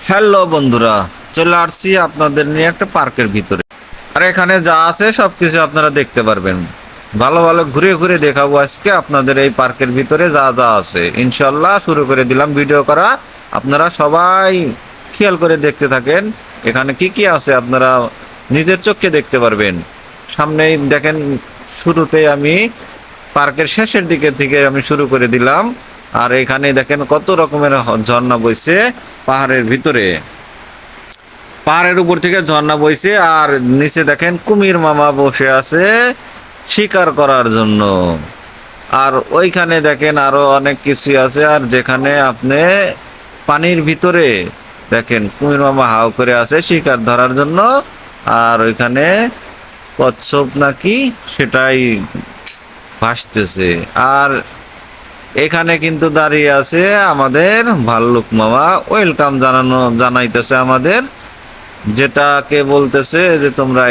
Hello বন্ধুরা, চলে আসছি আপনাদের নিয়ে একটা পার্কের ভিতরে। আর এখানে যা আছে সবকিছু আপনারা দেখতে পারবেন। ভালো ভালো ঘুরে ঘুরে দেখাবো আজকে আপনাদের এই পার্কের ভিতরে যা যা আছে। ইনশাল্লাহ শুরু করে দিলাম ভিডিও করা। আপনারা সবাই খেয়াল করে দেখতে থাকেন। এখানে কি কি আছে আপনারা নিজের চোখে দেখতে পারবেন। সামনেই দেখেন, শুরুতেই আমি পার্কের শেষের দিকে থেকে আমি শুরু করে দিলাম। আর এখানে দেখেন কত রকমের ঝর্ণা বইছে পাহাড়ের ভিতরে। পাহাড়ের উপর থেকে ঝর্ণা বইছে আর নিচে দেখেন কুমির মামা বসে আছে শিকার করার জন্য। আর ওইখানে দেখেন আরো অনেক কিছু আছে। আর যেখানে আপনি পানির ভিতরে দেখেন কুমির মামা হাও করে আছে শিকার ধরার জন্য। আর ওইখানে কচ্ছপ নাকি সেটাই ভাসতেছে। আর এখানে কিন্তু দাঁড়িয়ে আছে আমাদের ভাল্লুক মামা, ওয়েলকাম জানাইতেছে আমাদের, যেটাকে বলতেছে যে তোমরা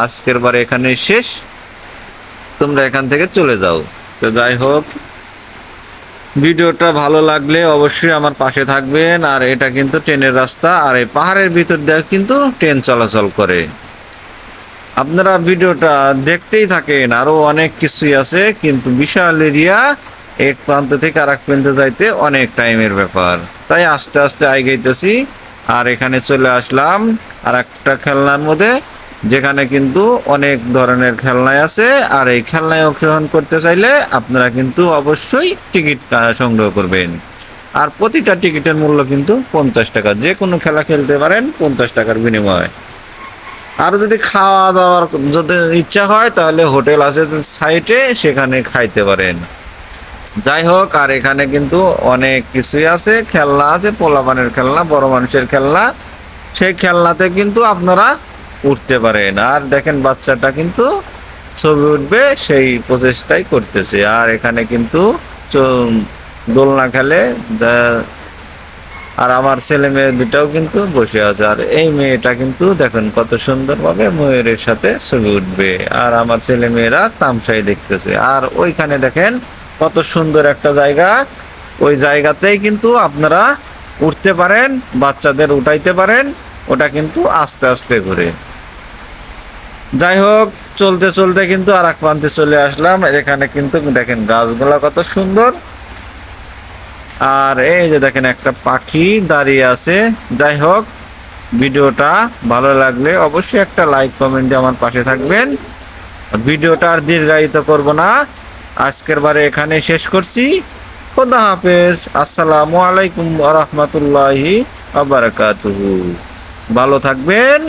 আজকের বারে এখানে শেষ, তোমরা এখান থেকে চলে যাও। তো যাই হোক, ভিডিওটা ভালো লাগলে অবশ্যই আমার পাশে থাকবেন। আর এটা কিন্তু ট্রেনের রাস্তা, আর এই পাহাড়ের ভিতর দিয়ে কিন্তু ট্রেন চলাচল করে। আপনারা ভিডিওটা দেখতেই থাকেন, আরো অনেক কিছুই আছে, কিন্তু বিশাল এরিয়া, এক প্রান্ত থেকে আর এক প্রান্তে যাইতে অনেক টাইমের ব্যাপার। তাই আস্তে আস্তে আগাইতেছি। আর এখানে চলে আসলাম আর একটা খেলনার মধ্যে, যেখানে কিন্তু অনেক ধরনের খেলনাই আছে। আর এই খেলনায় অংশগ্রহণ করতে চাইলে আপনারা কিন্তু অবশ্যই টিকিট সংগ্রহ করবেন। আর প্রতিটা টিকিটের মূল্য কিন্তু 50 টাকা। যে কোনো খেলা খেলতে পারেন 50 টাকার বিনিময়ে। আর যদি খাওয়া দাওয়ার যদি ইচ্ছা হয় তাহলে হোটেল আছে সাইটে, সেখানে খাইতে পারেন। যাই হোক, আর এখানে কিন্তু অনেক কিছুই আছে, খেলনা আছে, পোলাপানের খেলনা, বড় মানুষের খেলনা। সেই খেলনাতে কিন্তু আপনারা উঠতে পারেন। আর দেখেন বাচ্চাটা কিন্তু ছবি উঠবে সেই প্রচেষ্টাই করতেছে। আর এখানে কিন্তু দোলনা খেলে। আর আমার ছেলে মেয়ে দুটাও কিন্তু বসে আছে। আর এই মেয়েটা কিন্তু দেখেন কত সুন্দরভাবে ময়ূরের সাথে ছবি উঠবে। আর আমার ছেলে মেয়েরা তামসাই দেখতেছে। আর ওইখানে দেখেন কত সুন্দর একটা জায়গা, ওই জায়গাতেই কিন্তু আপনারা উঠতে পারেন, বাচ্চাদের উঠাইতে পারেন। ওটা কিন্তু আস্তে আস্তে ঘুরে। যাই হোক, চলতে চলতে কিন্তু আর এক প্রান্তে চলে আসলাম। এখানে কিন্তু দেখেন গাছগুলা কত সুন্দর। আর এই যে দেখেন একটা পাখি দাঁড়িয়ে আছে। যাই হোক, ভিডিওটা ভালো লাগলে অবশ্যই একটা লাইক কমেন্ট দিয়ে আমার পাশে থাকবেন। ভিডিওটা আর দীর্ঘায়িত করব না, আজকের বারে এখানে শেষ করছি। খোদা হাফেজ, আসসালামু আলাইকুম ওয়া রাহমাতুল্লাহি ওয়া বারাকাতুহু। ভালো থাকবেন।